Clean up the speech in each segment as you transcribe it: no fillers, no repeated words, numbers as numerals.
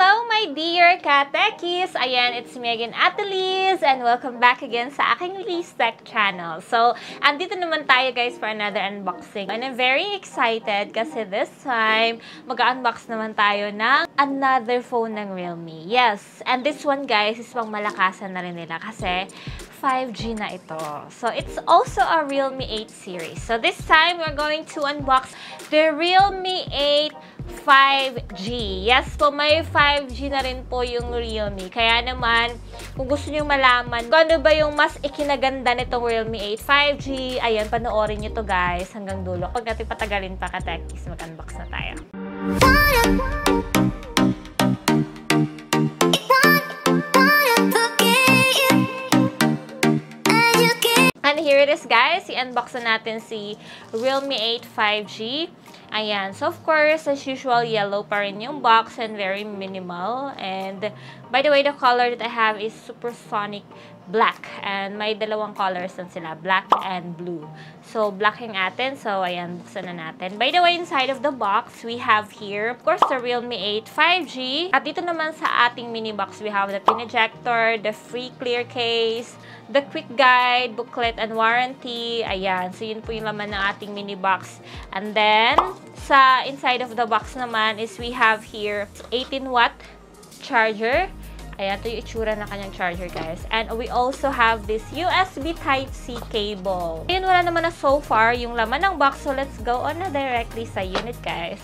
Hello, my dear Techies! Ayan, it's me again, Liz, and welcome back again sa aking Liz Tech channel. So, andito naman tayo guys for another unboxing. And I'm very excited kasi this time, mag-unbox naman tayo ng another phone ng Realme. Yes, and this one guys is pang malakasan na rin nila kasi 5G na ito. So, it's also a Realme 8 series. So, this time, we're going to unbox the Realme 8 5G. Yes po, may 5G na rin po yung Realme. Kaya naman, kung gusto nyo malaman kung ano ba yung mas ikinaganda nitong Realme 8 5G, ayan, panoorin nyo to guys hanggang dulo. Huwag natin patagalin pa ka-techies, mag-unbox na tayo. And here it is guys, i-unbox na natin si Realme 8 5G. Ayan, so of course, as usual, yellow pa rin yung box and very minimal. And by the way, the color that I have is supersonic black. And may dalawang colors lang sila, black and blue. So, black yung atin. So, ayan, buksan na natin. By the way, inside of the box, we have here, of course, the Realme 8 5G. At dito naman sa ating mini box, we have the pin ejector, the free clear case, the quick guide, booklet, and warranty. Ayan, so yun po yung laman ng ating mini box. And then, sa inside of the box naman is we have here 18-watt charger. Ayan, ito yung itsura ng kanyang charger, guys. And we also have this USB Type-C cable. Ayun, wala naman na so far yung laman ng box. So, let's go on na directly sa unit, guys.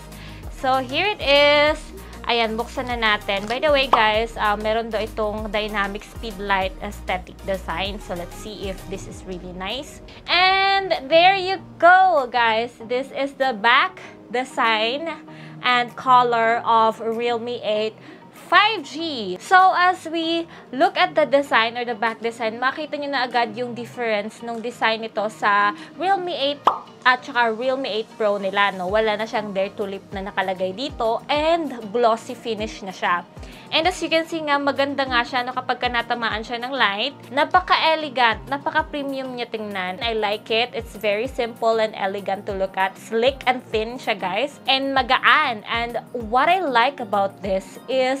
So, here it is. Ayan, buksan na natin. By the way, guys, meron daw itong dynamic speed light aesthetic design. So, let's see if this is really nice. And there you go, guys. This is the back design and color of Realme 8 5G. So, as we look at the design or the back design, makita nyo na agad yung difference ng design nito sa Realme 8 at saka Realme 8 Pro nila, no? Wala na siyang Dare to Lip na nakalagay dito and glossy finish na siya. And as you can see nga, maganda nga siya, no, kapag natamaan siya ng light. Napaka-elegant, napaka-premium niya tingnan. I like it. It's very simple and elegant to look at. Slick and thin siya, guys. And magaan. And what I like about this is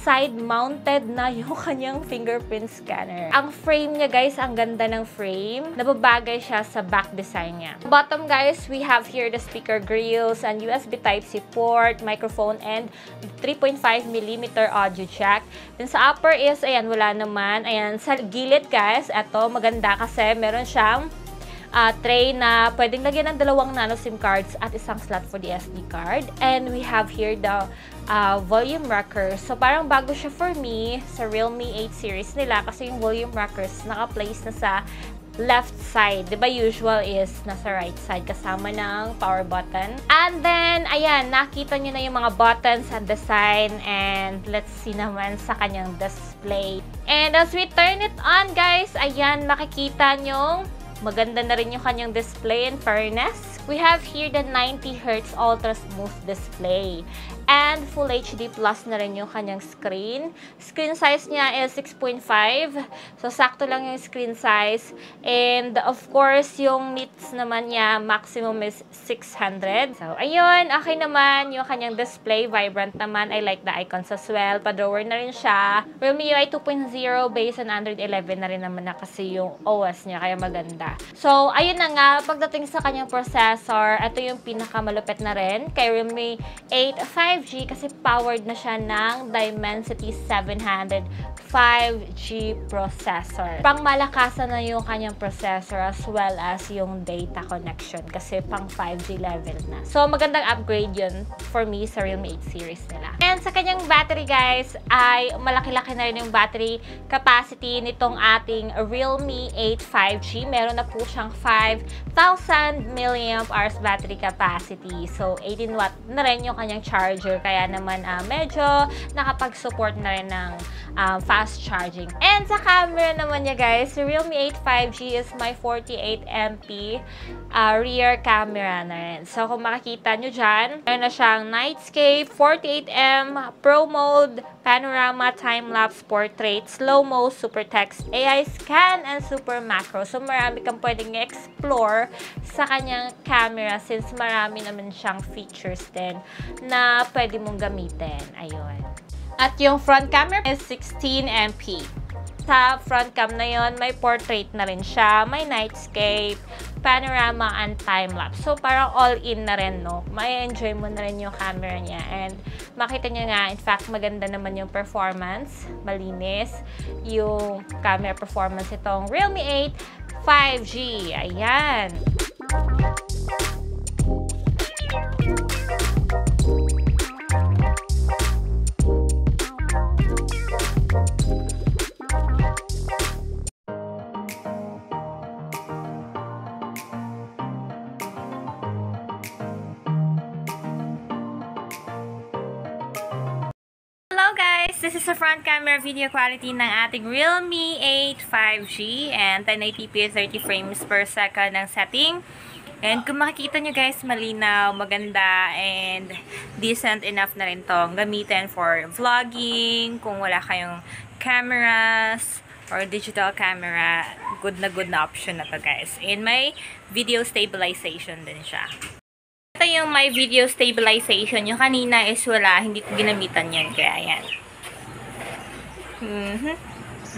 side-mounted na yung kanyang fingerprint scanner. Ang frame niya, guys, ang ganda ng frame. Nababagay siya sa back design niya. Bottom, guys, we have here the speaker grills and USB Type-C port, microphone, and 3.5mm audio jack. Then sa upper is, ayan, wala naman. Ayan, sa gilid, guys, eto, maganda kasi meron siyang tray na pwedeng lagyan ng 2 nano SIM cards at isang slot for the SD card. And we have here the volume rocker. So, parang bago siya for me sa Realme 8 series nila kasi yung volume rockers naka-place na sa left side. Diba usual is nasa right side kasama ng power button. And then, ayan, nakita nyo na yung mga buttons at design. And let's see naman sa kanyang display. And as we turn it on, guys, ayan, makikita nyo maganda na rin yung kanyang display in fairness. We have here the 90Hz Ultra Smooth display. And Full HD Plus na rin yung kanyang screen. Screen size niya is 6.5. So, sakto lang yung screen size. And, of course, yung nits naman niya, maximum is 600. So, ayun. Okay naman yung kanyang display. Vibrant naman. I like the icons as well. Pa-drawer na rin siya. Realme UI 2.0 based on Android 11 na rin naman na kasi yung OS niya. Kaya maganda. So, ayun na nga. Pagdating sa kanyang processor, ito yung pinakamalupit na rin. Kay Realme 8 5G kasi powered na siya ng Dimensity 700 5G processor. Pang malakasan na yung kanyang processor as well as yung data connection kasi pang 5G level na. So, magandang upgrade yun for me sa Realme 8 series nila. And sa kanyang battery, guys, ay malaki-laki na rin yung battery capacity nitong ating Realme 8 5G. Meron na po siyang 5,000 mAh battery capacity. So, 18-watt na rin yung kanyang charger. Kaya naman medyo nakapag-support na rin ng fast charging. And sa camera naman niya, guys, si Realme 8 5G is my 48MP rear camera na rin. So, kung makikita nyo dyan, meron na siyang Nightscape, 48M, Pro Mode, Panorama, Time-Lapse, Portrait, Slow-Mo, Super Text, AI Scan, and Super Macro. So, marami kang pwedeng i-explore sa kanyang camera since marami naman siyang features din na pwede mong gamitin. Ayun. At yung front camera is 16MP. Sa front cam na yon, may portrait na rin siya, may nightscape, panorama, and time-lapse. So, parang all-in na rin, no? May enjoy mo na rin yung camera niya. And makita niyo nga, in fact, maganda naman yung performance. Malinis yung camera performance itong Realme 8 5G. Ayan. Hello guys! This is the front camera video quality ng ating Realme 8 5G and 1080p 30 frames per second ang setting. And kung makikita nyo guys, malinaw, maganda, and decent enough na rin tong gamitin for vlogging. Kung wala kayong cameras or digital camera, good na option na to guys. And may video stabilization din siya. Ito yung my video stabilization. Yung kanina is wala. Hindi ko ginamitan yan. Kaya yan.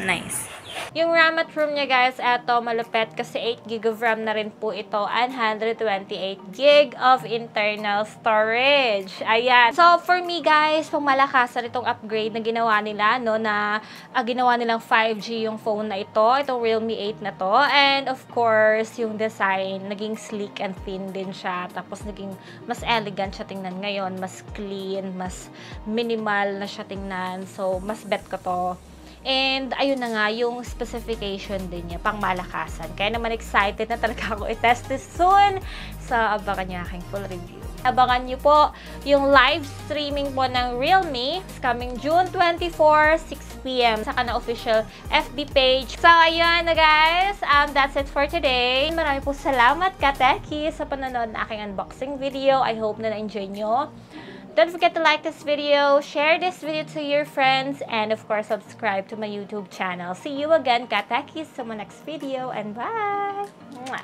Nice. Yung RAM at ROM niya guys, eto malupet kasi 8GB of RAM na rin po ito and 128GB of internal storage. Ayan. So, for me guys, pang malakasan itong upgrade na ginawa nila, no, na ginawa nilang 5G yung phone na ito, itong Realme 8 na to. And of course, yung design, naging sleek and thin din siya. Tapos naging mas elegant siya tingnan ngayon, mas clean, mas minimal na siya tingnan. So, mas bet ko to. And, ayun na nga, yung specification din niya, pang malakasan. Kaya naman excited na talaga ako i-test this soon. So, abangan niyo aking full review. Abangan niyo po yung live streaming po ng Realme. It's coming June 24, 6 PM sa kanang official FB page. So, ayun na guys. That's it for today. Maraming po salamat ka, Techies, sa panonood na aking unboxing video. I hope na na-enjoy nyo. Don't forget to like this video, share this video to your friends, and of course, subscribe to my YouTube channel. See you again, Techies, sa my next video, and bye! Mwah!